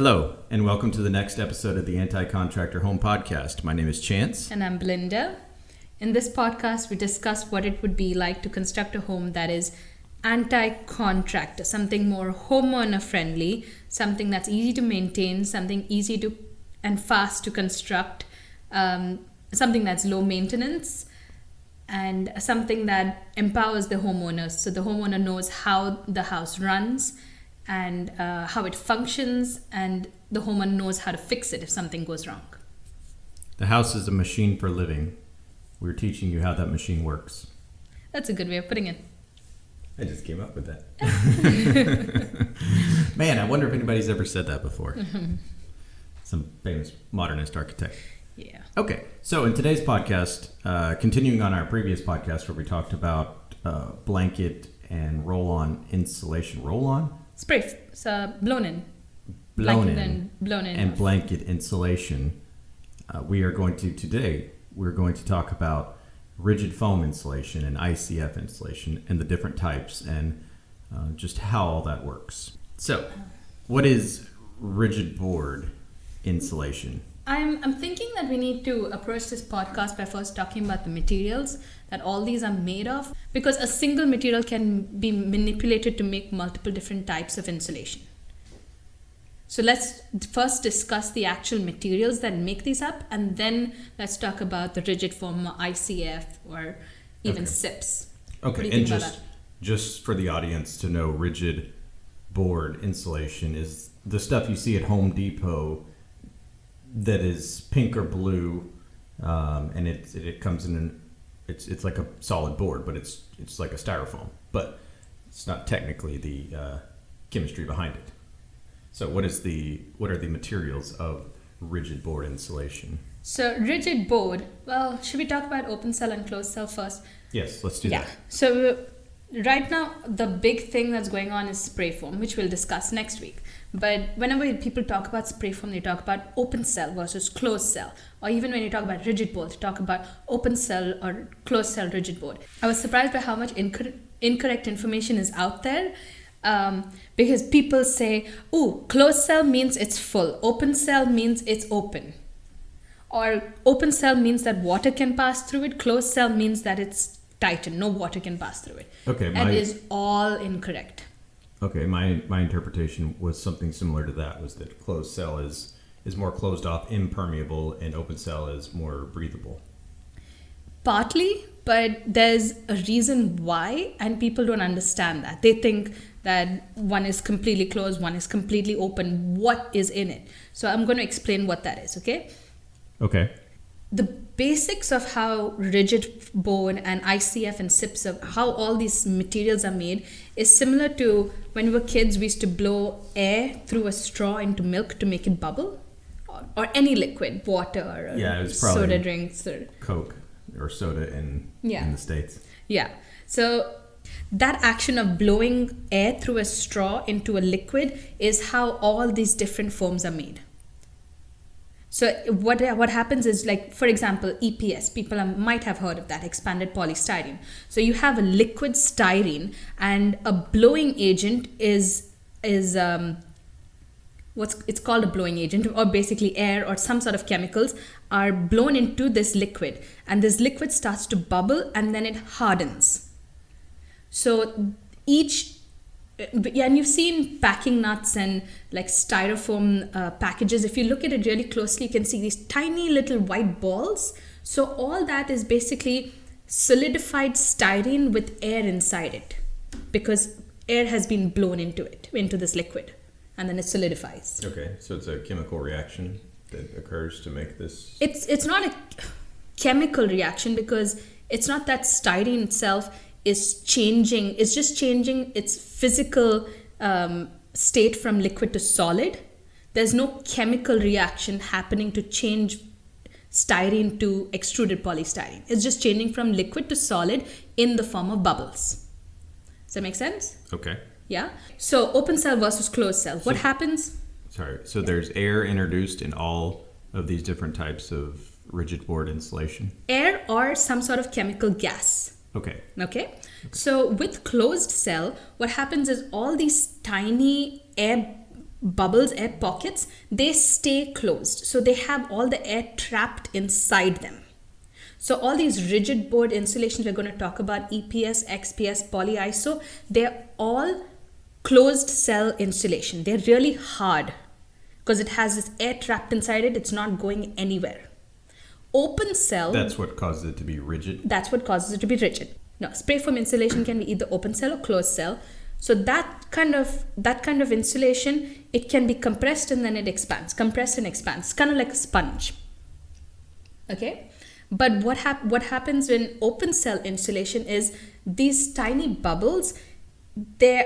Hello, and welcome to the next episode of the Anti-contractor Home Podcast. My name is Chance. And I'm Belinda. In this podcast, we discuss what it would be like to construct a home that is anti-contractor, something more homeowner-friendly, something that's easy to maintain, something easy to and fast to construct, something that's low maintenance, and something that empowers the homeowners. So the homeowner knows how the house runs and how it functions, and the homeowner knows how to fix it if something goes wrong. The house is a machine for living. We're teaching you how that machine works. That's a good way of putting it. I just came up with that. Man, I wonder if anybody's ever said that before. Some famous modernist architect. Yeah. Okay, so in today's podcast, continuing on our previous podcast where we talked about blanket and roll-on insulation. Roll-on? Spray, blown in. Blown in. And blanket insulation. We're going to talk about rigid foam insulation and ICF insulation and the different types and just how all that works. So, what is rigid board insulation? I'm thinking that we need to approach this podcast by first talking about the materials that all these are made of, because a single material can be manipulated to make multiple different types of insulation. So let's first discuss the actual materials that make these up, and then let's talk about the rigid foam, ICF, or even SIPs. Okay, and just for the audience to know, rigid board insulation is the stuff you see at Home Depot that is pink or blue, and it comes in it's like a solid board, but it's like a styrofoam, but it's not technically the chemistry behind it. So what are the materials of rigid board insulation? So rigid board, well, should we talk about open cell and closed cell first? Yes, let's do that. So right now, the big thing that's going on is spray foam, which we'll discuss next week. But whenever people talk about spray foam, they talk about open cell versus closed cell. Or even when you talk about rigid board, they talk about open cell or closed cell rigid board. I was surprised by how much incorrect information is out there. Because people say, closed cell means it's full. Open cell means it's open. Or open cell means that water can pass through it. Closed cell means that it's tight and no water can pass through it. Okay, and it is all incorrect. Okay, my interpretation was something similar to that, was that closed cell is more closed off, impermeable, and open cell is more breathable. Partly, but there's a reason why, and people don't understand that. They think that one is completely closed, one is completely open. What is in it? So I'm going to explain what that is, okay? Okay. The basics of how rigid board and ICF and SIPs, of how all these materials are made, is similar to when we were kids, we used to blow air through a straw into milk to make it bubble, or any liquid, water, or it was probably soda drinks, or Coke or soda in the States. Yeah. So that action of blowing air through a straw into a liquid is how all these different foams are made. So what happens is, like, for example, EPS, people might have heard of that, expanded polystyrene. So you have a liquid styrene, and a blowing agent is it's called a blowing agent, or basically air or some sort of chemicals are blown into this liquid, and this liquid starts to bubble and then it hardens. So and you've seen packing nuts and like styrofoam packages. If you look at it really closely, you can see these tiny little white balls. So all that is basically solidified styrene with air inside it, because air has been blown into this liquid, and then it solidifies. Okay, so it's a chemical reaction that occurs to make this. It's not a chemical reaction, because it's not that styrene itself is changing. It's just changing its physical state from liquid to solid. There's no chemical reaction happening to change styrene to extruded polystyrene. It's just changing from liquid to solid in the form of bubbles. Does that make sense? Okay. Yeah. So open cell versus closed cell. What happens? Sorry. So there's air introduced in all of these different types of rigid board insulation? Air or some sort of chemical gas. Okay. So with closed cell, what happens is all these tiny air bubbles, air pockets, they stay closed. So they have all the air trapped inside them. So all these rigid board insulations we're going to talk about, EPS, XPS, Polyiso, they're all closed cell insulation. They're really hard because it has this air trapped inside it. It's not going anywhere. Open cell. That's what causes it to be rigid. That's what causes it to be rigid. Now, spray foam insulation can be either open cell or closed cell. So that kind of insulation, it can be compressed and then it expands, compressed and expands. It's kind of like a sponge. Okay? But what happens in open cell insulation is these tiny bubbles,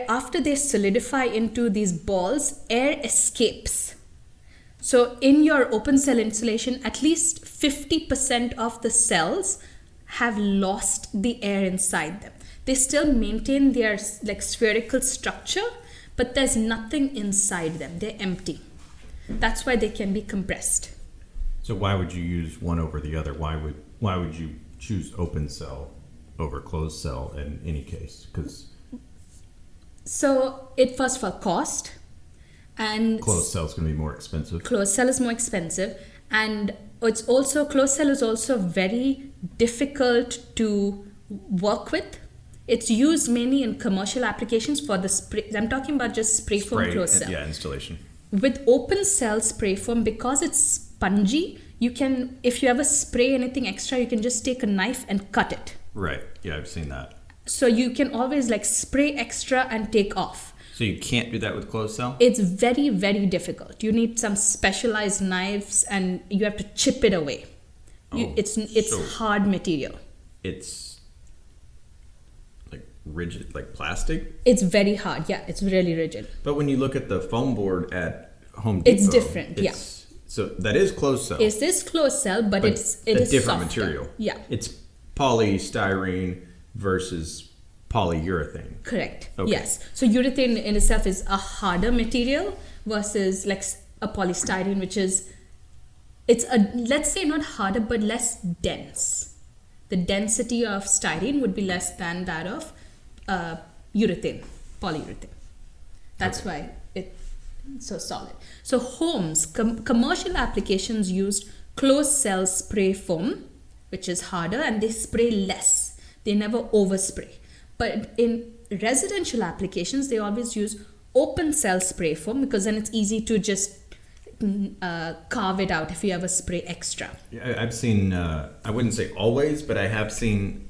after they solidify into these balls, air escapes. So in your open cell insulation, at least 50% of the cells have lost the air inside them. They still maintain their like spherical structure, but there's nothing inside them. They're empty. That's why they can be compressed. So why would you use one over the other? Why would you choose open cell over closed cell in any case? So it first of all cost, and closed cell is going to be more expensive. Closed cell is more expensive, and it's also closed cell is also very difficult to work with. It's used mainly in commercial applications for the spray. I'm talking about just spray foam closed cell. Yeah, installation. With open cell spray foam, because it's spongy, you can, if you ever spray anything extra, you can just take a knife and cut it. Right. Yeah, I've seen that. So you can always like spray extra and take off. So you can't do that with closed cell? It's very, very difficult. You need some specialized knives and you have to chip it away. It's hard material. It's like rigid, like plastic? It's very hard. Yeah, it's really rigid. But when you look at the foam board at Home Depot, it's different. Yeah. So that is closed cell. It's this closed cell, but it is different softer material. Yeah. It's polystyrene versus polyurethane. Correct. Okay. Yes. So urethane in itself is a harder material versus like a polystyrene, which is, let's say not harder, but less dense. The density of styrene would be less than that of polyurethane. That's why it's so solid. So homes, commercial applications used closed cell spray foam, which is harder, and they spray less. They never overspray. But in residential applications, they always use open cell spray foam because then it's easy to just carve it out if you ever spray extra. Yeah, I've seen. I wouldn't say always, but I have seen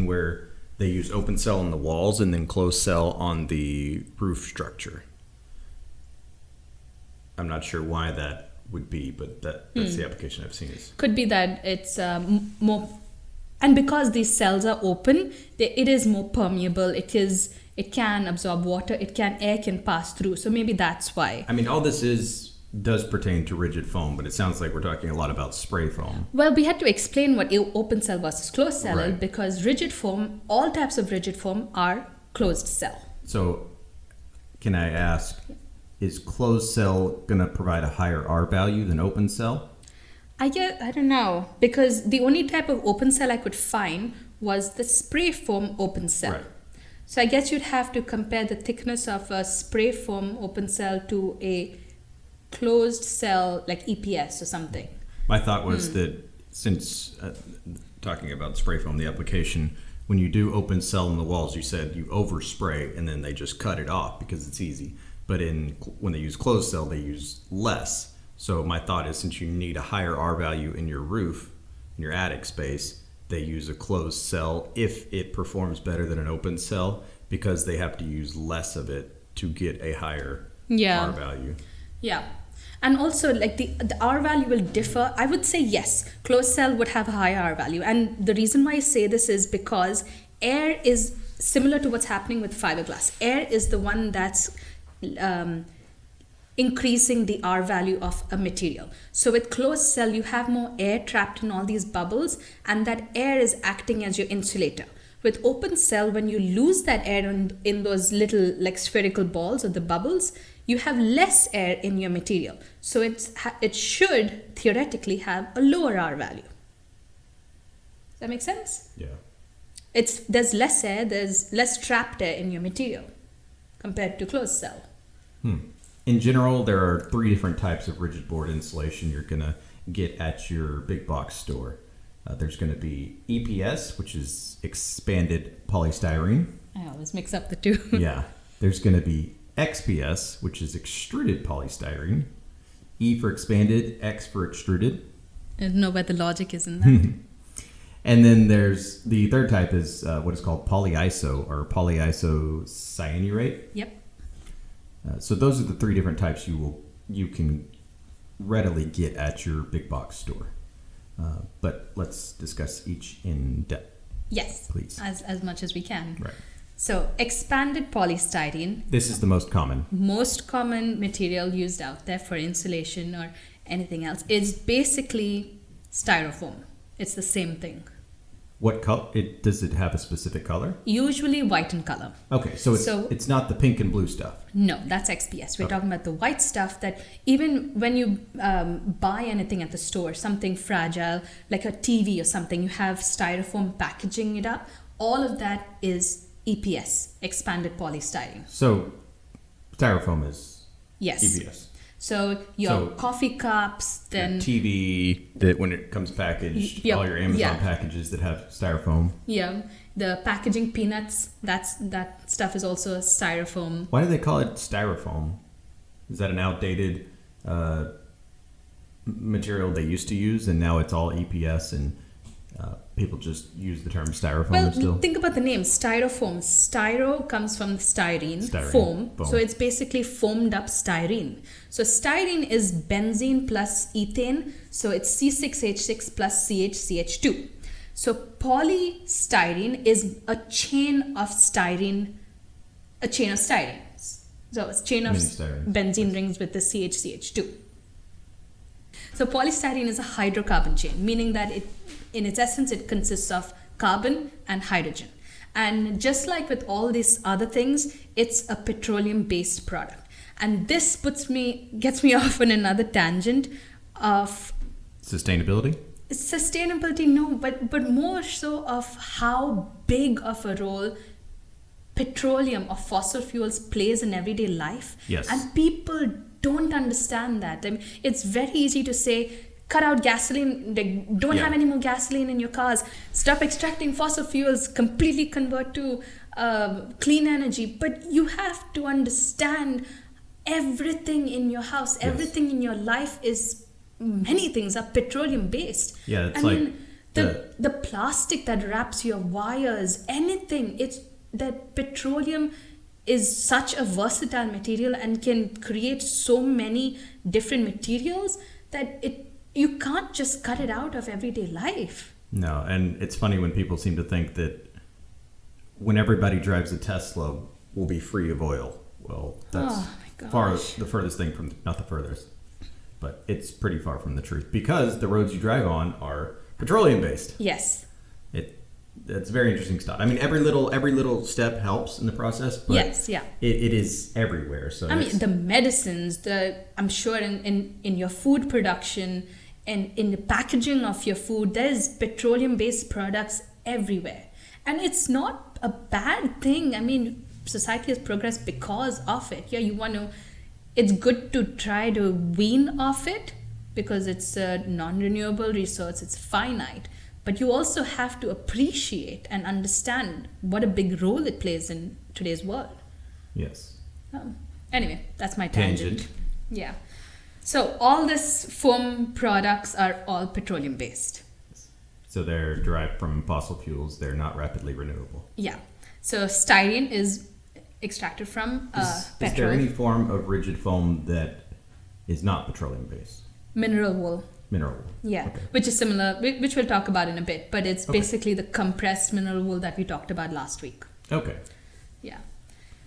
where they use open cell on the walls and then closed cell on the roof structure. I'm not sure why that would be, but that's the application I've seen. Could be that it's more, and because these cells are open, it is more permeable. It can absorb water. Air can pass through. So maybe that's why. I mean, all this does pertain to rigid foam, but it sounds like we're talking a lot about spray foam. Well, we had to explain what open cell versus closed cell is, Right. because rigid foam, all types of rigid foam are closed cell. So, can I ask, is closed cell going to provide a higher R value than open cell? I don't know, because the only type of open cell I could find was the spray foam open cell. Right. So I guess you'd have to compare the thickness of a spray foam open cell to a closed cell like EPS or something. My thought was that since talking about spray foam, the application, when you do open cell in the walls, you said you overspray and then they just cut it off because it's easy. But when they use closed cell, they use less. So my thought is, since you need a higher R value in your roof, in your attic space, they use a closed cell if it performs better than an open cell, because they have to use less of it to get a higher R value. Yeah. And also, like the R value will differ. I would say yes, closed cell would have a higher R value. And the reason why I say this is because air is similar to what's happening with fiberglass. Air is the one that's increasing the R value of a material. So with closed cell, you have more air trapped in all these bubbles, and that air is acting as your insulator. With open cell, when you lose that air in those little like spherical balls or the bubbles, you have less air in your material. So it should theoretically have a lower R value. Does that make sense? Yeah. There's less air, there's less trapped air in your material compared to closed cell. in general, there are 3 different types of rigid board insulation you're going to get at your big box store. There's going to be EPS, which is expanded polystyrene. I always mix up the two. Yeah. There's going to be XPS, which is extruded polystyrene. E for expanded, X for extruded. I don't know where the logic is in that. And then there's the third type is what is called polyiso or polyiso cyanurate. Yep. So those are the 3 different types you can readily get at your big box store. But let's discuss each in depth. Yes. Please. As much as we can. Right. So expanded polystyrene. This is the most common. Most common material used out there for insulation or anything else is basically styrofoam. It's the same thing. What color? Does it have a specific color? Usually white in color. Okay, so it's not the pink and blue stuff. No, that's XPS. We're talking about the white stuff that even when you buy anything at the store, something fragile like a TV or something, you have styrofoam packaging it up. All of that is EPS, expanded polystyrene. So styrofoam is Yes. EPS. So your coffee cups, then your TV that when it comes packaged, Yep. all your Amazon packages that have styrofoam. yeah, the packaging peanuts. That stuff is also a styrofoam. Why do they call it styrofoam? Is that an outdated material they used to use, and now it's all EPS, and people just use the term styrofoam Well, still? think about the name styrofoam. Styro comes from styrene. Foam. So it's basically foamed up styrene. So styrene is benzene plus ethane. So it's C6H6 plus CHCH2. So polystyrene is a chain of styrene. So it's a chain of Mini styrene. benzene rings with the CHCH2. So polystyrene is a hydrocarbon chain, meaning that in its essence, it consists of carbon and hydrogen. And just like with all these other things, it's a petroleum-based product. And this gets me off on another tangent of Sustainability? sustainability, no, but more so of how big of a role petroleum or fossil fuels plays in everyday life. Yes. And people don't understand that. I mean, it's very easy to say, cut out gasoline, don't have any more gasoline in your cars, stop extracting fossil fuels, completely convert to clean energy. But you have to understand everything in your house, everything in your life is, many things are petroleum based. Yeah, it's the plastic that wraps your wires, anything, it's that petroleum is such a versatile material and can create so many different materials that you can't just cut it out of everyday life. No, and it's funny when people seem to think that when everybody drives a Tesla, we'll be free of oil. Well, that's the furthest thing from, not the furthest, but it's pretty far from the truth because the roads you drive on are petroleum based. Yes. It's very interesting stuff. I mean, every little step helps in the process, but it is everywhere. So I mean, the medicines, I'm sure in your food production and in the packaging of your food, there's petroleum-based products everywhere, and it's not a bad thing. I mean, society has progressed because of it. Yeah, it's good to try to wean off it because it's a non-renewable resource. It's finite. But you also have to appreciate and understand what a big role it plays in today's world. Yes. Anyway, that's my tangent. Yeah. So all these foam products are all petroleum based. So they're derived from fossil fuels. They're not rapidly renewable. Yeah. So styrene is extracted from Is petrol. there any form of rigid foam that is not petroleum based? Mineral wool. Mineral wool. Yeah, Okay. which is similar, which we'll talk about in a bit, but it's basically the compressed mineral wool that we talked about last week. Okay. Yeah.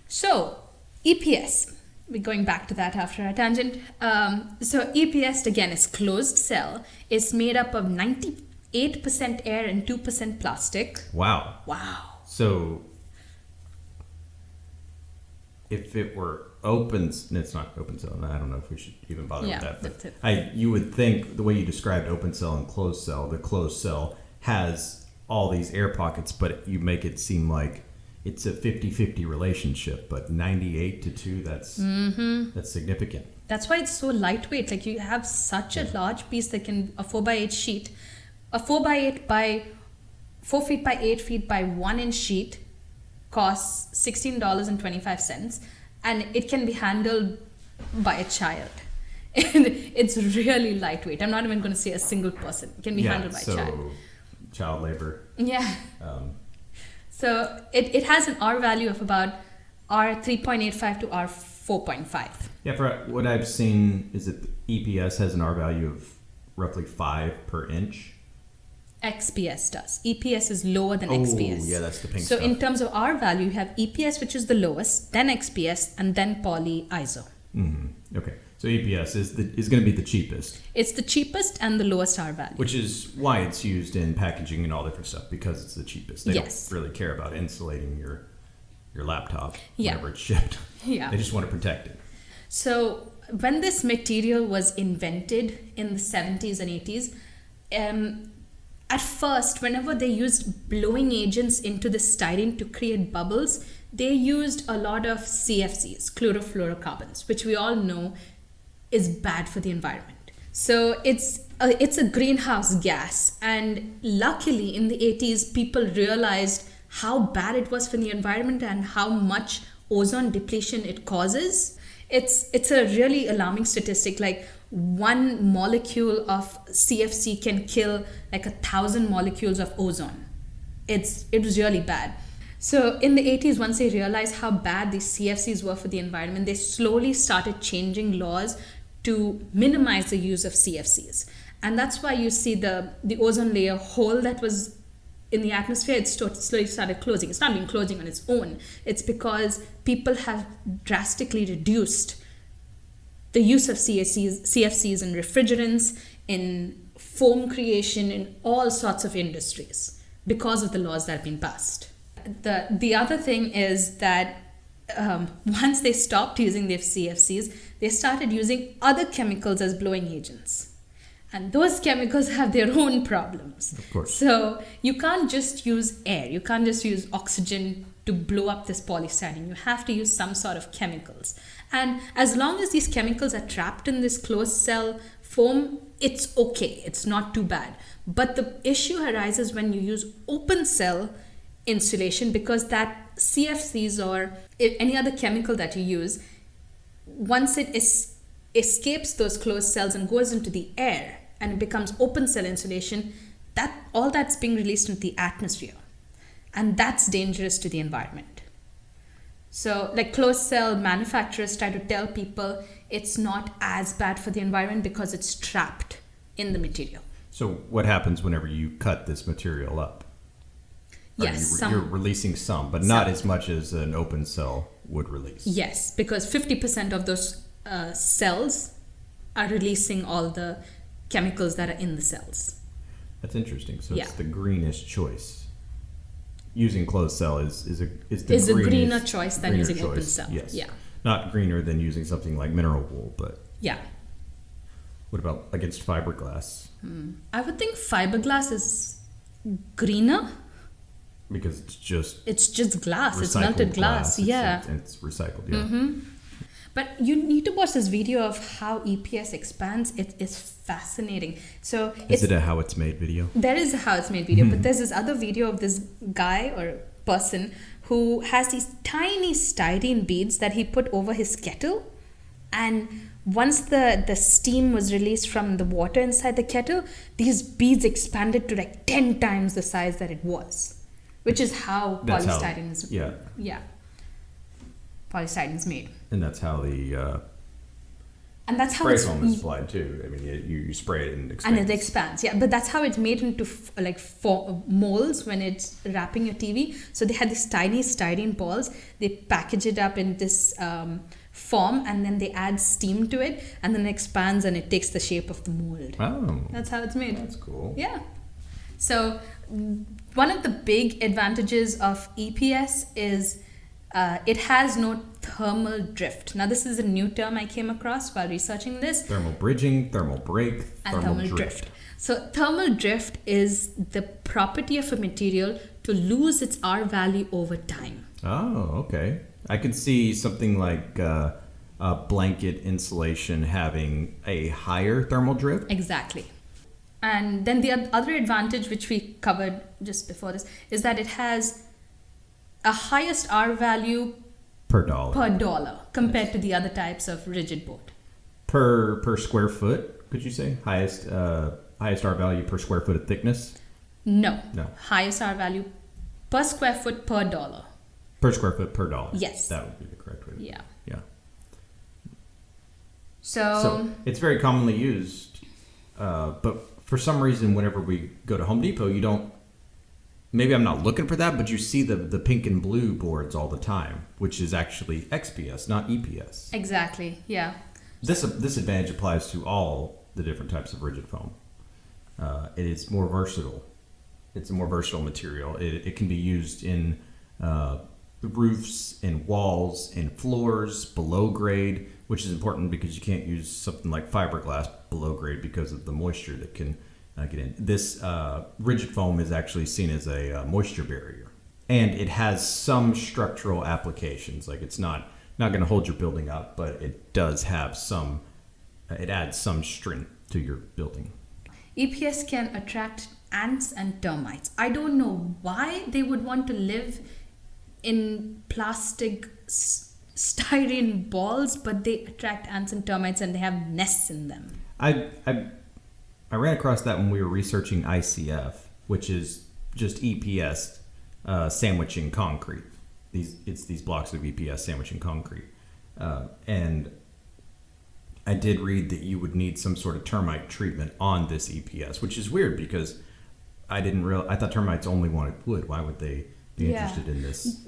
So, EPS, we're going back to that after our tangent. So, EPS, again, is closed cell. It's made up of 98% air and 2% plastic. Wow. So, if it were it's not open cell. I don't know if we should even bother with that. But you would think the way you described open cell and closed cell, the closed cell has all these air pockets, but you make it seem like it's a 50-50 relationship, but 98 to 2, that's significant. That's why it's so lightweight. Like you have such a large piece that can, a 4x8 sheet, a 4x8 by 4 feet by 8 feet by 1 inch sheet costs $16.25, and it can be handled by a child. And it's really lightweight. I'm not even going to say a single person. It can be handled by a child. Child labor. Yeah. So it has an R value of about R 3.85 to R 4.5. Yeah, for what I've seen is that EPS has an R value of roughly 5 per inch. XPS does. EPS is lower than XPS. Oh, yeah, that's the pink So stuff. in terms of R value, you have EPS, which is the lowest, then XPS, and then Polyiso. Okay, so EPS is going to be the cheapest. It's the cheapest and the lowest R value. Which is why it's used in packaging and all different stuff, because it's the cheapest. They Yes. don't really care about insulating your laptop Yeah. whenever it's shipped. Yeah. They just want to protect it. So when this material was invented in the 70s and 80s, at first, whenever they used blowing agents into the styrene to create bubbles, they used a lot of CFCs, chlorofluorocarbons, which we all know is bad for the environment. So it's a greenhouse gas, and luckily in the 80s, people realized how bad it was for the environment and how much ozone depletion it causes. It's a really alarming statistic. Like 1 molecule of CFC can kill like 1,000 molecules of ozone. It was really bad. So in the 80s, once they realized how bad these CFCs were for the environment, they slowly started changing laws to minimize the use of CFCs. And that's why you see the ozone layer hole that was in the atmosphere, it slowly started closing. It's not been closing on its own. It's because people have drastically reduced the use of CFCs in refrigerants, in foam creation, in all sorts of industries because of the laws that have been passed. The other thing is that once they stopped using their CFCs, they started using other chemicals as blowing agents. And those chemicals have their own problems. Of course. So you can't just use air. You can't just use oxygen to blow up this polystyrene. You have to use some sort of chemicals. And as long as these chemicals are trapped in this closed cell foam, it's okay. It's not too bad. But the issue arises when you use open cell insulation, because that CFCs or any other chemical that you use, once it escapes those closed cells and goes into the air and it becomes open cell insulation, all that's being released into the atmosphere. And that's dangerous to the environment. So like closed cell manufacturers try to tell people it's not as bad for the environment because it's trapped in the material. So what happens whenever you cut this material up? Yes, you're releasing some, but not as much as an open cell would release. Yes, because 50% of those cells are releasing all the chemicals that are in the cells. That's interesting. So Yeah. it's the greenest choice. Using closed cell is the a greener choice than using open cell. Yes. Yeah. Not greener than using something like mineral wool, but Yeah. what about against fiberglass? I would think fiberglass is greener. Because It's just glass. It's recycled melted glass. Yeah. It's recycled. Yeah. But you need to watch this video of how EPS expands. It is fascinating. So Is it a how it's made video? there is a how it's made video, but there's this other video of this guy or person who has these tiny styrene beads that he put over his kettle, and once the steam was released from the water inside the kettle, these beads expanded to like 10 times the size that it was, which is how That's how- polystyrene is. yeah. Polystyrene is made, And that's how the and that's how spray it's foam is applied too. I mean, you spray it and it expands. and it expands. Yeah, but that's how it's made into molds when it's wrapping your TV. So they had these tiny styrene balls. They package it up in this form, and then they add steam to it, and then it expands and it takes the shape of the mold. Oh, That's how it's made. that's cool. Yeah. So one of the big advantages of EPS is it has no thermal drift. Now this is a new term I came across while researching this. Thermal bridging, thermal break, And thermal drift. So thermal drift is the property of a material to lose its R value over time. Oh, okay. I could see something like a blanket insulation having a higher thermal drift. Exactly. And then the other advantage, which we covered just before this, is that it has a highest R value Per dollar. compared to the other types of rigid board. Per square foot, could you say? Highest R value per square foot of thickness? No. No. Highest R value per square foot per dollar. Per square foot per dollar. Yes. That would be the correct way. Yeah. Yeah. So It's very commonly used, but for some reason, whenever we go to Home Depot, you don't. Maybe I'm not looking for that, but you see the pink and blue boards all the time, which is actually XPS, not EPS. exactly, yeah. This advantage applies to all the different types of rigid foam. It is more versatile. It's a more versatile material. It can be used in roofs, in walls, in floors, below grade, which is important because you can't use something like fiberglass below grade because of the moisture that can get in. This rigid foam is actually seen as a moisture barrier, and it has some structural applications. Like it's not going to hold your building up, but it does have some. It adds some strength to your building. EPS can attract ants and termites. I don't know why they would want to live in plastic styrene balls, but they attract ants and termites and they have nests in them. I ran across that when we were researching ICF, which is just EPS sandwiching concrete. It's these blocks of EPS sandwiching concrete, and I did read that you would need some sort of termite treatment on this EPS, which is weird because I thought termites only wanted wood. Why would they be interested in this?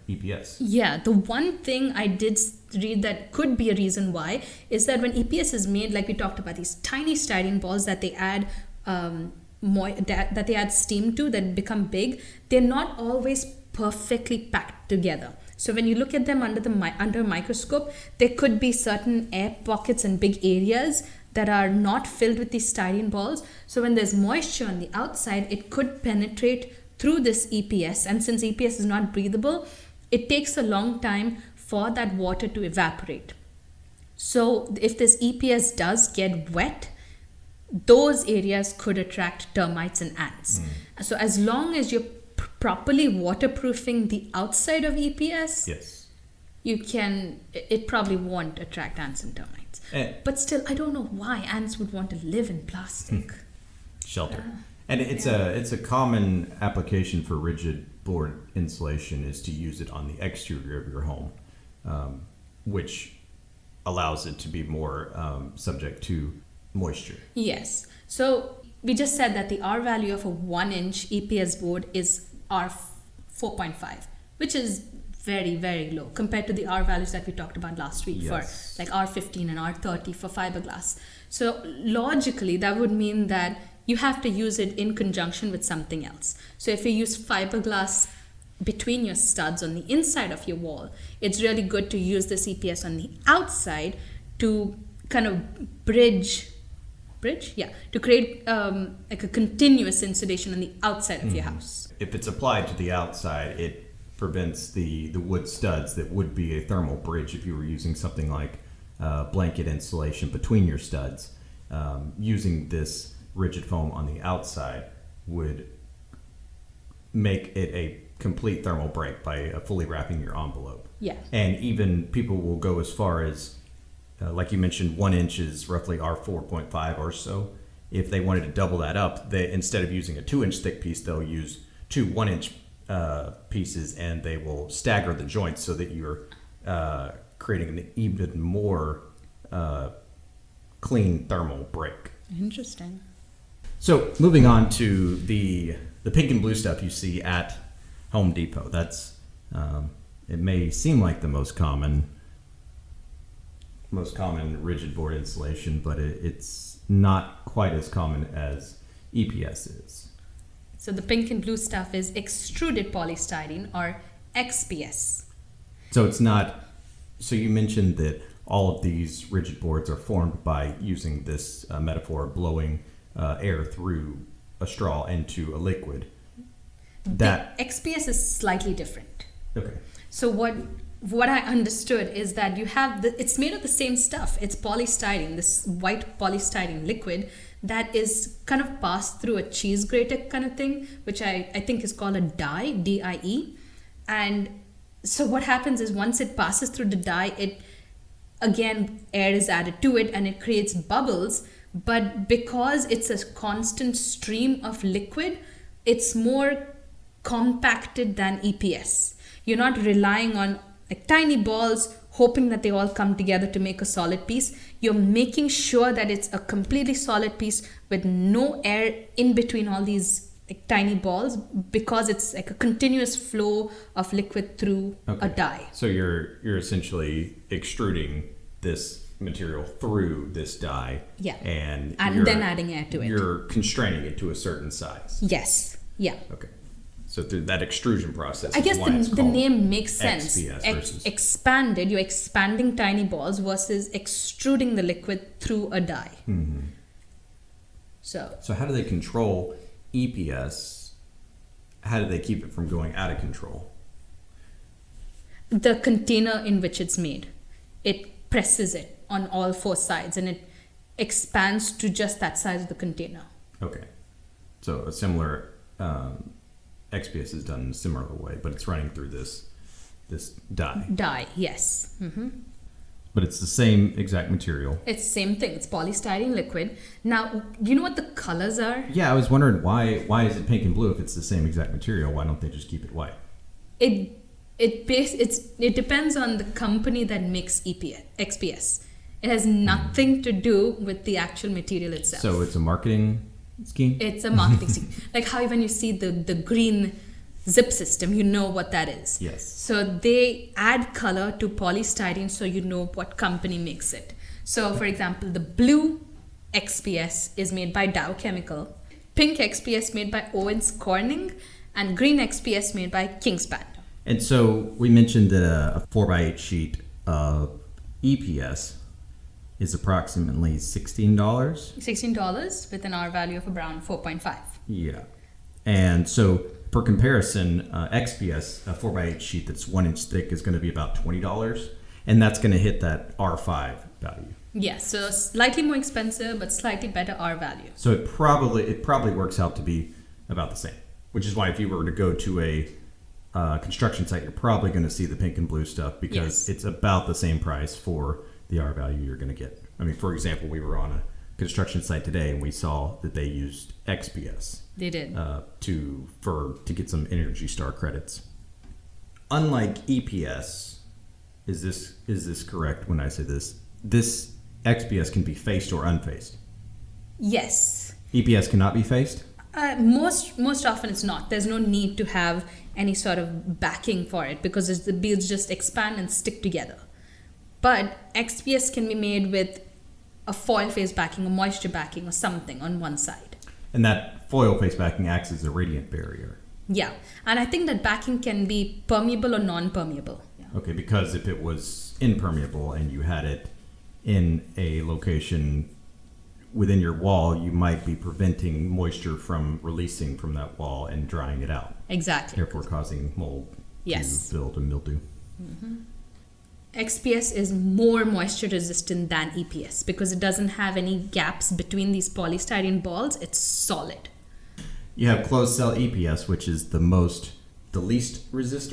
EPS. Yeah, the one thing I did read that could be a reason why is that when EPS is made, like we talked about, these tiny styrene balls that they add that they add steam to that become big, they're not always perfectly packed together. So when you look at them under a microscope, there could be certain air pockets and big areas that are not filled with these styrene balls. So when there's moisture on the outside, it could penetrate through this EPS, and since EPS is not breathable, it takes a long time for that water to evaporate. So if this EPS does get wet, those areas could attract termites and ants. So as long as you're properly waterproofing the outside of EPS, yes, it probably won't attract ants and termites. But still, I don't know why ants would want to live in plastic. Shelter. And it's a common application for rigid board insulation is to use it on the exterior of your home, which allows it to be more subject to moisture. Yes. So we just said that the R value of a 1-inch EPS board is R 4.5, which is very, very low compared to the R values that we talked about last week for like R15 and R30 for fiberglass. So logically, that would mean that you have to use it in conjunction with something else. So if you use fiberglass between your studs on the inside of your wall, it's really good to use this EPS on the outside to kind of to create like a continuous insulation on the outside of your house. If it's applied to the outside, it prevents the wood studs that would be a thermal bridge if you were using something like blanket insulation between your studs. Using this rigid foam on the outside would make it a complete thermal break by fully wrapping your envelope. Yeah. And even people will go as far as, like you mentioned, 1 inch is roughly R4.5 or so. If they wanted to double that up, they instead of using a 2-inch thick piece, they'll use two 1-inch pieces, and they will stagger the joints so that you're creating an even more clean thermal break. Interesting. So moving on to the pink and blue stuff you see at Home Depot. That's it may seem like the most common rigid board insulation, but it's not quite as common as EPS is. So the pink and blue stuff is extruded polystyrene, or XPS. So it's not. So you mentioned that all of these rigid boards are formed by using this metaphor, blowing air through a straw into a liquid. That The XPS is slightly different. okay. So what I understood is that you have it's made of the same stuff. It's polystyrene, this white polystyrene liquid that is kind of passed through a cheese grater kind of thing, which I think is called a dye, D-I-E. And so what happens is once it passes through the dye, it again air is added to it and it creates bubbles. But because it's a constant stream of liquid, it's more compacted than EPS. You're not relying on like tiny balls hoping that they all come together to make a solid piece. You're making sure that it's a completely solid piece with no air in between all these like tiny balls, because it's like a continuous flow of liquid through a dye. So you're essentially extruding this material through this dye. Yeah. And then adding air to it. You're constraining it to a certain size. Yes. Yeah. Okay. So through that extrusion process, I guess is why it's the called name makes sense. XPS versus Expanded, you're expanding tiny balls versus extruding the liquid through a dye. Mm-hmm. So how do they control EPS? How do they keep it from going out of control? the container in which it's made, it presses it on all four sides and it expands to just that size of the container. Okay. So a similar XPS is done in a similar way, but it's running through this dye. Dye, yes. Mm-hmm. But it's the same exact material. It's the same thing. It's polystyrene liquid. Now, do you know what the colors are? Yeah, I was wondering why is it pink and blue if it's the same exact material? Why don't they just keep it white? It depends on the company that makes XPS. It has nothing to do with the actual material itself. So it's a marketing scheme? It's a marketing scheme. Like how when you see the green zip system, you know what that is. Yes. So they add color to polystyrene so you know what company makes it. So for example, the blue XPS is made by Dow Chemical, pink XPS made by Owens Corning, and green XPS made by Kingspan. And so we mentioned that a 4x8 sheet of EPS is approximately $16. $16 with an R value of around 4.5. Yeah. And so for comparison, XPS, a 4x8 sheet that's 1 inch thick, is going to be about $20. And that's going to hit that R5 value. Yes, so slightly more expensive, but slightly better R value. So it probably works out to be about the same, which is why if you were to go to a construction site, you're probably going to see the pink and blue stuff because it's about the same price for the R value you're going to get. I mean, for example, we were on a construction site today and we saw that they used XPS. They did. To get some Energy Star credits. Unlike EPS, is this correct when I say this? This XPS can be faced or unfaced. Yes. EPS cannot be faced? Most often it's not. There's no need to have any sort of backing for it because the beads just expand and stick together. But XPS can be made with a foil face backing or moisture backing or something on one side. And that foil face backing acts as a radiant barrier. Yeah, and I think that backing can be permeable or non-permeable. Yeah. Okay, because if it was impermeable and you had it in a location within your wall, you might be preventing moisture from releasing from that wall and drying it out. Exactly. Therefore causing mold to build and mildew. Mm-hmm. XPS is more moisture resistant than EPS because it doesn't have any gaps between these polystyrene balls. It's solid. You have closed cell EPS, which is the least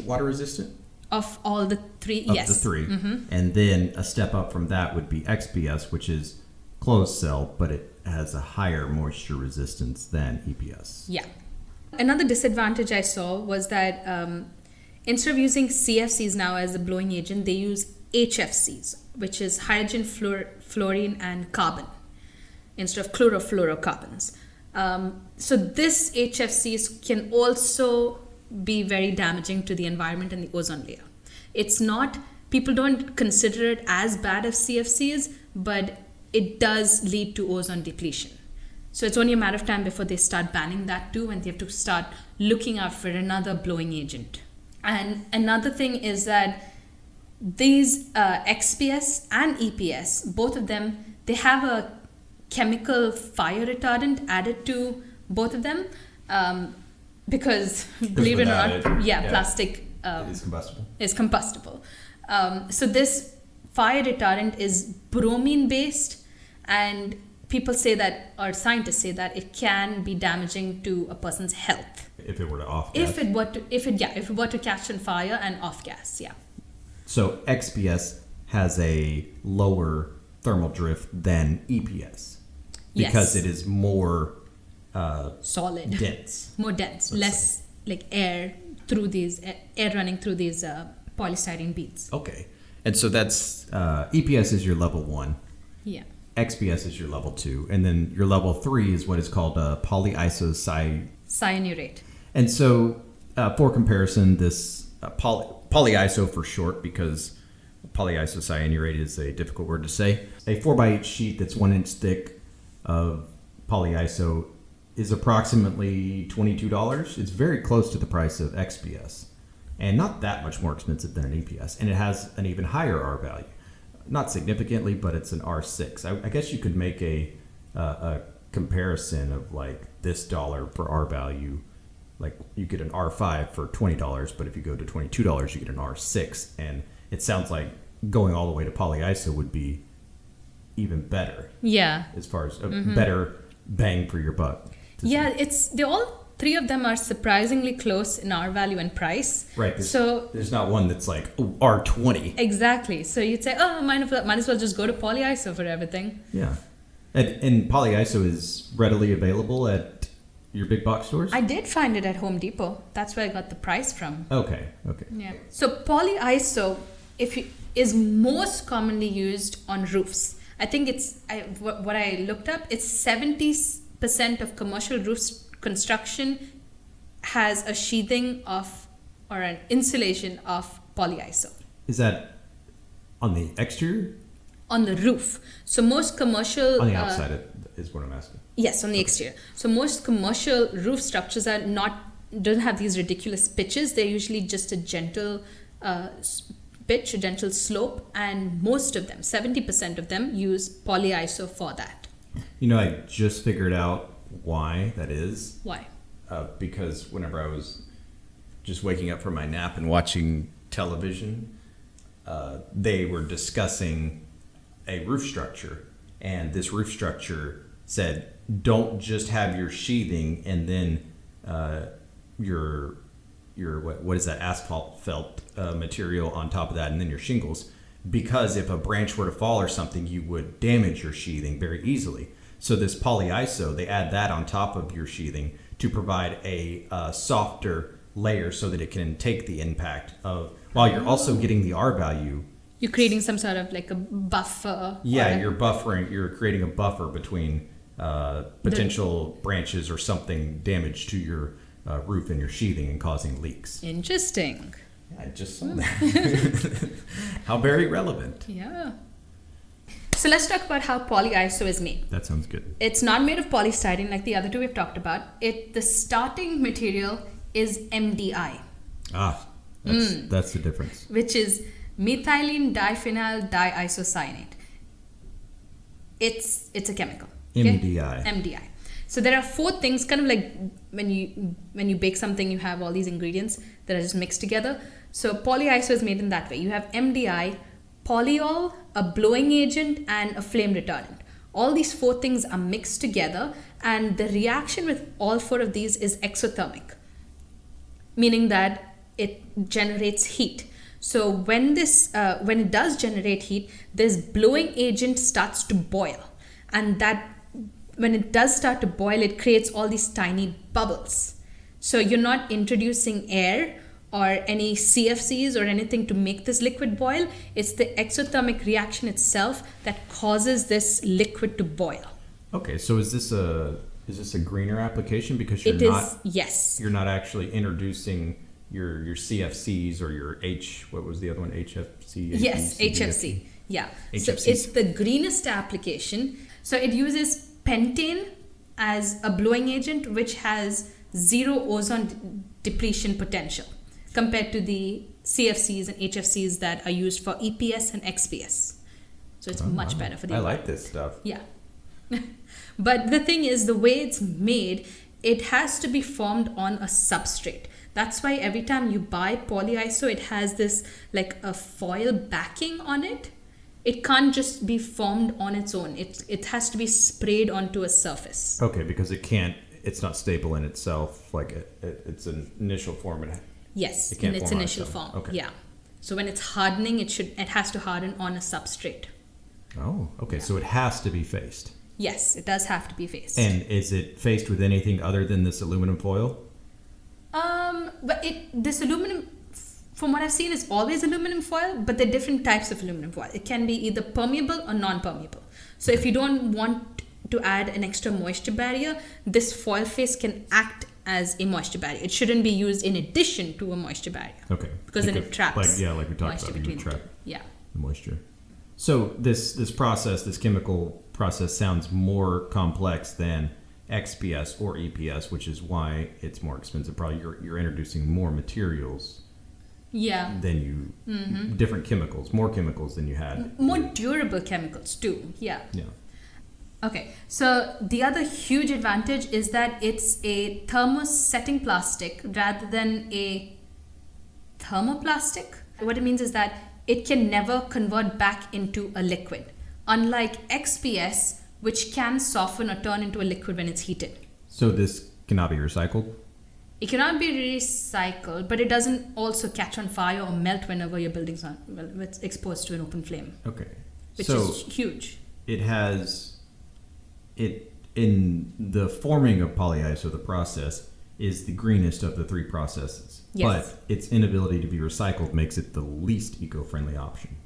water resistant? Of all the three, of yes. the three. Mm-hmm. And then a step up from that would be XPS, which is closed cell, but it has a higher moisture resistance than EPS. Yeah. Another disadvantage I saw was that instead of using CFCs now as a blowing agent, they use HFCs, which is hydrogen, fluorine, and carbon, instead of chlorofluorocarbons. So this HFCs can also be very damaging to the environment and the ozone layer. It's not, people don't consider it as bad as CFCs, but it does lead to ozone depletion. So it's only a matter of time before they start banning that too, and they have to start looking out for another blowing agent. And another thing is that these XPS and EPS, both of them, they have a chemical fire retardant added to both of them. because believe it or not, without it, yeah. plastic It is combustible. is combustible. So this fire retardant is bromine based, and people say that, or scientists say that it can be damaging to a person's health If it were to off gas. if it were to catch on fire and off gas. Yeah. So XPS has a lower thermal drift than EPS because Yes. it is more Solid. dense. More dense, Let's less like air through these air running through these polystyrene beads. Okay. And so that's EPS is your level 1. Yeah. XPS is your level 2. And then your level 3 is what is called polyiso Cyanurate. And so, for comparison, this polyiso for short, because polyisocyanurate is a difficult word to say. A 4x8 sheet that's 1 inch thick of polyiso is approximately $22. It's very close to the price of XPS, and not that much more expensive than an EPS. And it has an even higher R value, not significantly, but it's an R6. I guess you could make a comparison of like this dollar for R value. Like you get an R5 for $20, but if you go to $22, you get an R6. And it sounds like going all the way to polyiso would be even better Yeah. as far as a better bang for your buck. Yeah, they all three of them are surprisingly close in R value and price. Right. So there's not one that's like, oh, R20. exactly. So you'd say, oh, might as well just go to polyiso for everything. Yeah. And polyiso is readily available at your big box stores? I did find it at Home Depot. That's where I got the price from. Okay. Yeah. So polyiso is most commonly used on roofs. I think what I looked up, it's 70% of commercial roofs construction has a sheathing of or an insulation of polyiso. Is that on the exterior? On the roof. So most commercial... On the outside is what I'm asking. Yes, on the exterior. So most commercial roof structures don't have these ridiculous pitches. They're usually just a gentle pitch, a gentle slope, and most of them, 70% of them, use polyiso for that. You know, I just figured out why that is. Why? Because whenever I was just waking up from my nap and watching television, they were discussing a roof structure, and this roof structure said, don't just have your sheathing and then your what is that, asphalt felt material on top of that, and then your shingles, because if a branch were to fall or something, you would damage your sheathing very easily. So this polyiso, they add that on top of your sheathing to provide a softer layer so that it can take the impact of, while you're also getting the R value. You're creating some sort of like a buffer. Yeah, you're creating a buffer between potential branches or something damage to your roof and your sheathing and causing leaks. Interesting. I just saw that. How very relevant. Yeah. So let's talk about how polyiso is made. That sounds good. It's not made of polystyrene like the other two we've talked about. The starting material is MDI. That's the difference. Which is methylene diphenyl diisocyanate. It's a chemical. Okay? MDI. So there are 4 things, kind of like when you bake something, you have all these ingredients that are just mixed together. So polyiso is made in that way. You have MDI, polyol, a blowing agent, and a flame retardant. All these 4 things are mixed together, and the reaction with all 4 of these is exothermic, meaning that it generates heat. So when it does generate heat, this blowing agent starts to boil, and that when it does start to boil, it creates all these tiny bubbles. So you're not introducing air or any CFCs or anything to make this liquid boil. It's the exothermic reaction itself that causes this liquid to boil. Okay, so is this a greener application because yes. You're not actually introducing your CFCs or your what was the other one? HFC? Yes, HFC. Yeah. So it's the greenest application. So it uses pentane as a blowing agent, which has 0 ozone depletion potential compared to the CFCs and HFCs that are used for EPS and XPS. So it's much better for the environment. I like this stuff. Yeah. But the thing is, the way it's made it has to be formed on a substrate. That's why every time you buy polyiso, it has this like a foil backing on it. It can't just be formed on its own. It has to be sprayed onto a surface. Okay, because it's not stable in itself. Like it's an initial form. Yes, it can't in its form on initial its own. form. Okay. Yeah. So when it's hardening, it has to harden on a substrate. Oh, okay. So it has to be faced. Yes, it does have to be faced. And is it faced with anything other than this aluminum foil? But this aluminum, from what I've seen, is always aluminum foil, but there are different types of aluminum foil. It can be either permeable or non-permeable. So if you don't want to add an extra moisture barrier, this foil face can act as a moisture barrier. It shouldn't be used in addition to a moisture barrier. Okay. Because then it traps like we talked moisture about, between you the trap two. Yeah. the moisture. So this process, this chemical process, sounds more complex than XPS or EPS, which is why it's more expensive. Probably you're introducing more materials Yeah. than you, different chemicals, more chemicals than you had. More durable chemicals too. Yeah. Yeah. Okay, so the other huge advantage is that it's a thermosetting plastic rather than a thermoplastic. What it means is that it can never convert back into a liquid, unlike XPS, which can soften or turn into a liquid when it's heated. So this cannot be recycled? It cannot be recycled, but it doesn't also catch on fire or melt whenever your building's it's exposed to an open flame. Okay. Which so is huge. It has it in the forming of polyiso, the process is the greenest of the three processes. Yes. But its inability to be recycled makes it the least eco-friendly option.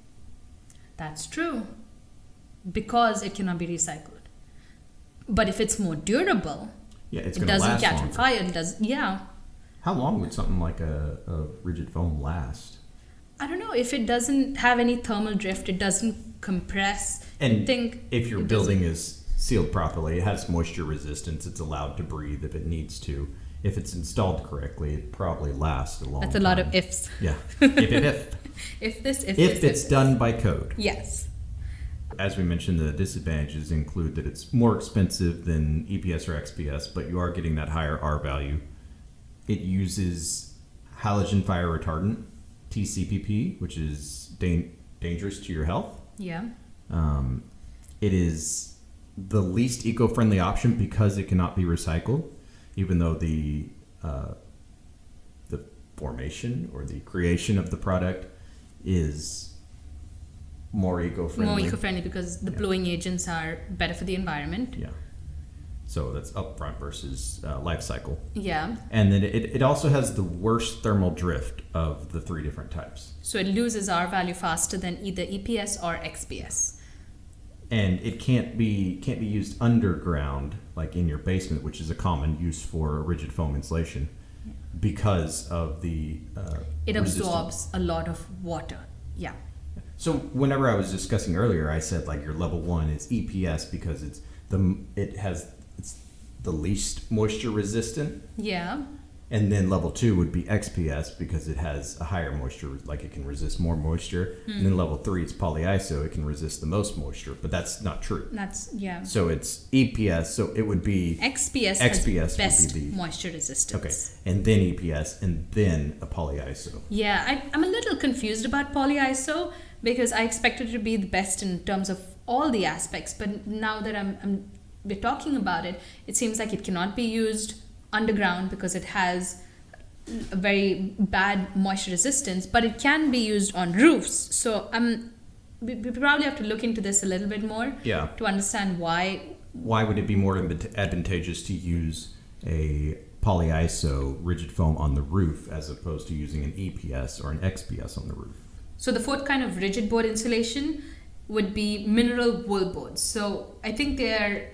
That's true. Because it cannot be recycled. But if it's more durable, Yeah, it's it going to doesn't last catch longer. on fire. It does, yeah. How long would something like a rigid foam last? I don't know. If it doesn't have any thermal drift, it doesn't compress. And I think if your it building doesn't- is sealed properly, it has moisture resistance, it's allowed to breathe if it needs to. If it's installed correctly, it probably lasts a long time. That's a lot of ifs. Yeah. if If this, if it's this. done by code. Yes. As we mentioned, the disadvantages include that it's more expensive than EPS or XPS, but you are getting that higher R value. It uses halogen fire retardant, TCPP, which is dangerous to your health. Yeah. It is the least eco-friendly option because it cannot be recycled, even though the formation or the creation of the product is more eco-friendly. More eco-friendly because the blowing agents are better for the environment. Yeah. So that's upfront versus life cycle. Yeah. And then it also has the worst thermal drift of the three different types. So it loses R value faster than either EPS or XPS. And it can't be used underground, like in your basement, which is a common use for rigid foam insulation, because of the It resistance. absorbs a lot of water. Yeah. So whenever I was discussing earlier, I said like your level 1 is EPS because it's the least moisture resistant, Yeah. and then level 2 would be XPS because it has a higher moisture, like it can resist more moisture, and then level 3 is polyiso, it can resist the most moisture, but that's not true. That's, yeah. So it's EPS, so it would be XPS XPS would has best be the- moisture resistance. okay, and then EPS, and then a polyiso. Yeah, I'm a little confused about polyiso because I expected it to be the best in terms of all the aspects, but now that we're talking about it, it seems like it cannot be used underground because it has a very bad moisture resistance, but it can be used on roofs. So we probably have to look into this a little bit more Yeah. to understand why. Why would it be more advantageous to use a polyiso rigid foam on the roof as opposed to using an EPS or an XPS on the roof? So the fourth kind of rigid board insulation would be mineral wool boards. So I think they're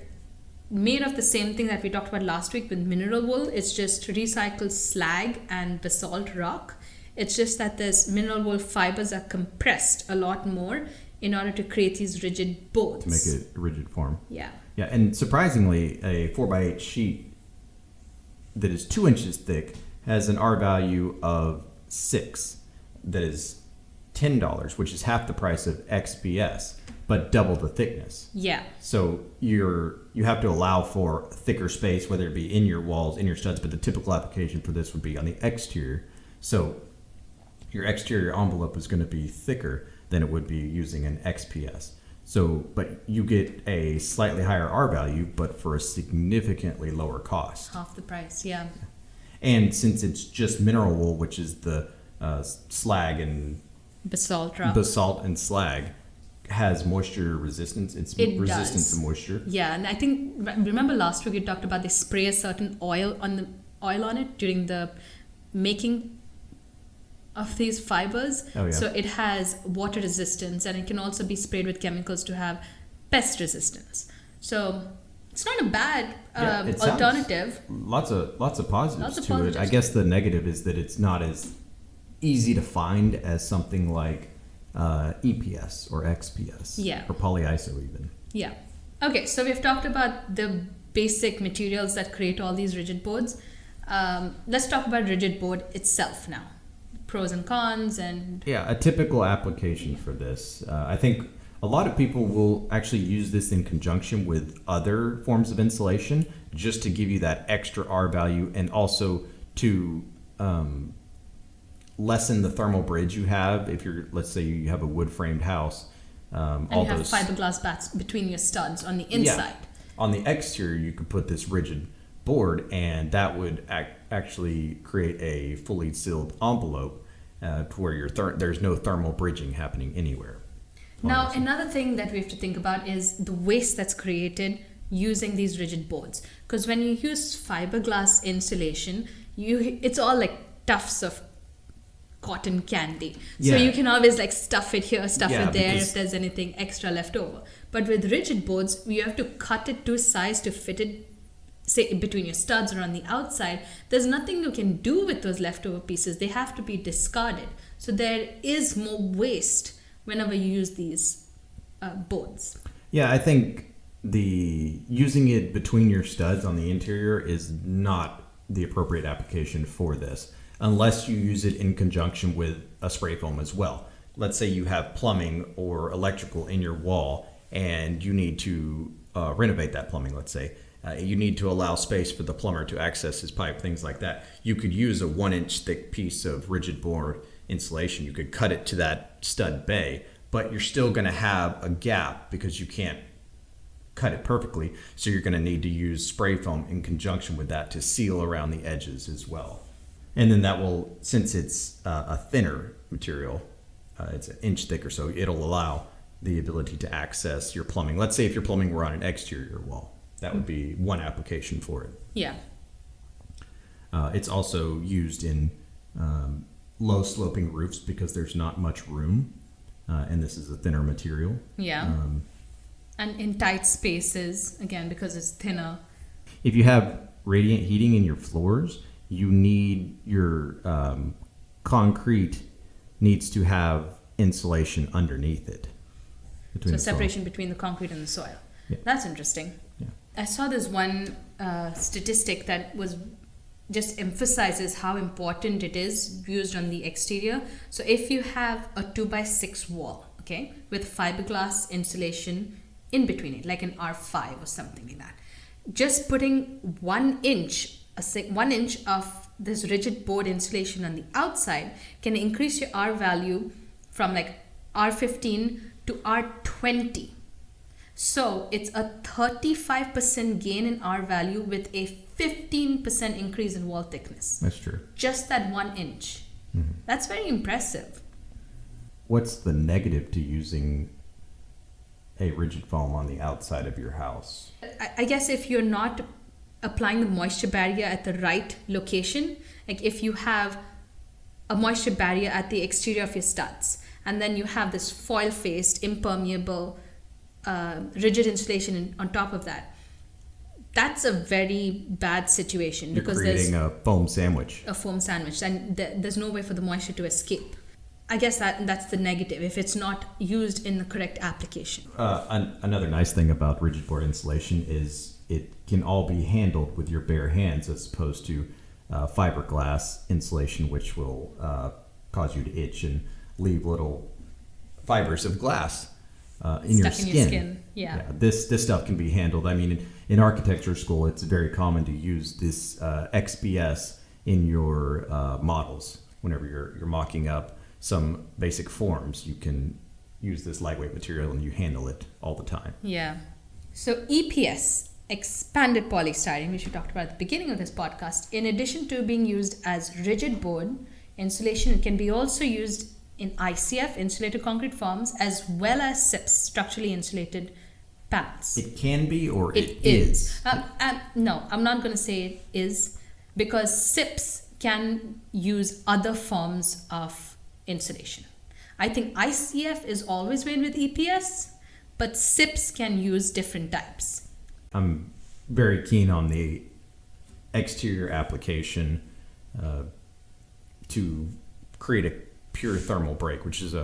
made of the same thing that we talked about last week with mineral wool. It's just recycled slag and basalt rock. It's just that this mineral wool fibers are compressed a lot more in order to create these rigid boards. To make it a rigid form. Yeah. Yeah, and surprisingly, a 4x8 sheet that is 2 inches thick has an R value of 6. That is $10, which is half the price of XPS, but double the thickness. Yeah. So you have to allow for thicker space, whether it be in your walls, in your studs, but the typical application for this would be on the exterior. So your exterior envelope is going to be thicker than it would be using an XPS. So, but you get a slightly higher R value, but for a significantly lower cost. Half the price, yeah. And since it's just mineral wool, which is the slag and Basalt rock. basalt and slag, has moisture resistance. It's resistant to moisture. Yeah, and I think remember last week we talked about they spray a certain oil on it during the making of these fibers. Oh, yeah. So it has water resistance, and it can also be sprayed with chemicals to have pest resistance. So it's not a bad alternative. Lots of positives Lots of to positives it. I guess the negative is that it's not as easy to find as something like EPS or XPS. Yeah. Or polyiso even. Yeah. Okay, so we've talked about the basic materials that create all these rigid boards. Let's talk about rigid board itself now. Pros and cons and... Yeah, a typical application for this. I think a lot of people will actually use this in conjunction with other forms of insulation just to give you that extra R value and also to lessen the thermal bridge you have if you're, let's say you have a wood framed house. And you have fiberglass bats between your studs on the inside. Yeah. On the exterior, you could put this rigid board, and that would actually create a fully sealed envelope to where there's no thermal bridging happening anywhere. Now, another thing that we have to think about is the waste that's created using these rigid boards. Because when you use fiberglass insulation, it's all like tufts of cotton candy. So you can always like stuff it here, stuff it there if there's anything extra left over. But with rigid boards, you have to cut it to size to fit it, say, between your studs or on the outside. There's nothing you can do with those leftover pieces. They have to be discarded. So there is more waste whenever you use these boards. Yeah, I think using it between your studs on the interior is not the appropriate application for this, unless you use it in conjunction with a spray foam as well. Let's say you have plumbing or electrical in your wall and you need to renovate that plumbing, let's say. You need to allow space for the plumber to access his pipe, things like that. You could use a 1-inch thick piece of rigid board insulation. You could cut it to that stud bay, but you're still going to have a gap because you can't cut it perfectly. So you're going to need to use spray foam in conjunction with that to seal around the edges as well. And then that will, since it's a thinner material, it's an inch thicker, so it'll allow the ability to access your plumbing. Let's say if your plumbing were on an exterior wall, that would be one application for it. Yeah. It's also used in low sloping roofs because there's not much room, and this is a thinner material. Yeah. And in tight spaces, again, because it's thinner. If you have radiant heating in your floors, you need your concrete needs to have insulation underneath it. So separation between the concrete and the soil. Yeah. That's interesting. Yeah. I saw this one statistic that was just emphasizes how important it is used on the exterior. So if you have a 2x6 wall, okay, with fiberglass insulation in between it, like an R5 or something like that, just putting 1 inch of this rigid board insulation on the outside can increase your R value from like R15 to R20. So it's a 35% gain in R value with a 15% increase in wall thickness. That's true. Just that 1 inch. Mm-hmm. That's very impressive. What's the negative to using a rigid foam on the outside of your house? I guess if you're not applying the moisture barrier at the right location, like if you have a moisture barrier at the exterior of your studs, and then you have this foil-faced, impermeable, rigid insulation on top of that, that's a very bad situation. You're because creating there's a foam sandwich. A foam sandwich, and there's no way for the moisture to escape. I guess that's the negative if it's not used in the correct application. Another nice thing about rigid board insulation is it can all be handled with your bare hands as opposed to fiberglass insulation, which will cause you to itch and leave little fibers of glass in your Stuck skin. in your skin. Yeah. This stuff can be handled. I mean, in architecture school, it's very common to use this XPS in your models. Whenever you're mocking up some basic forms, you can use this lightweight material and you handle it all the time. Yeah. So EPS, expanded polystyrene, which we talked about at the beginning of this podcast, in addition to being used as rigid board insulation, it can be also used in ICF, insulated concrete forms, as well as SIPs, structurally insulated panels. It can be, or it is. is. No, I'm not going to say it is, because SIPs can use other forms of insulation. I think ICF is always made with EPS, but SIPs can use different types. I'm very keen on the exterior application to create a pure thermal break, which is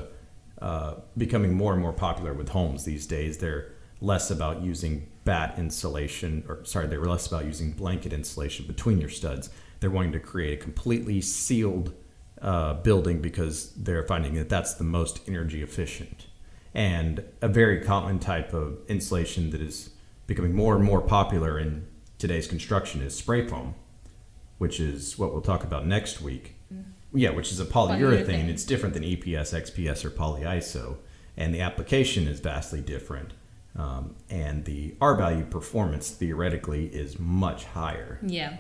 becoming more and more popular with homes these days. They're less about using they're less about using blanket insulation between your studs. They're wanting to create a completely sealed building because they're finding that that's the most energy efficient. And a very common type of insulation that is becoming more and more popular in today's construction is spray foam, which is what we'll talk about next week. Yeah, which is a polyurethane. It's different than EPS, XPS, or Polyiso, and the application is vastly different. And the R-value performance theoretically is much higher. Yeah,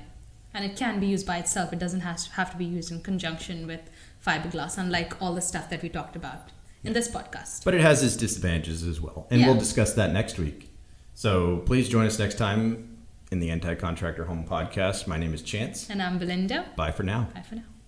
and it can be used by itself. It doesn't have to be used in conjunction with fiberglass, unlike all the stuff that we talked about in this podcast. But it has its disadvantages as well, and we'll discuss that next week. So please join us next time in the Anti-Contractor Home Podcast. My name is Chance. And I'm Belinda. Bye for now. Bye for now.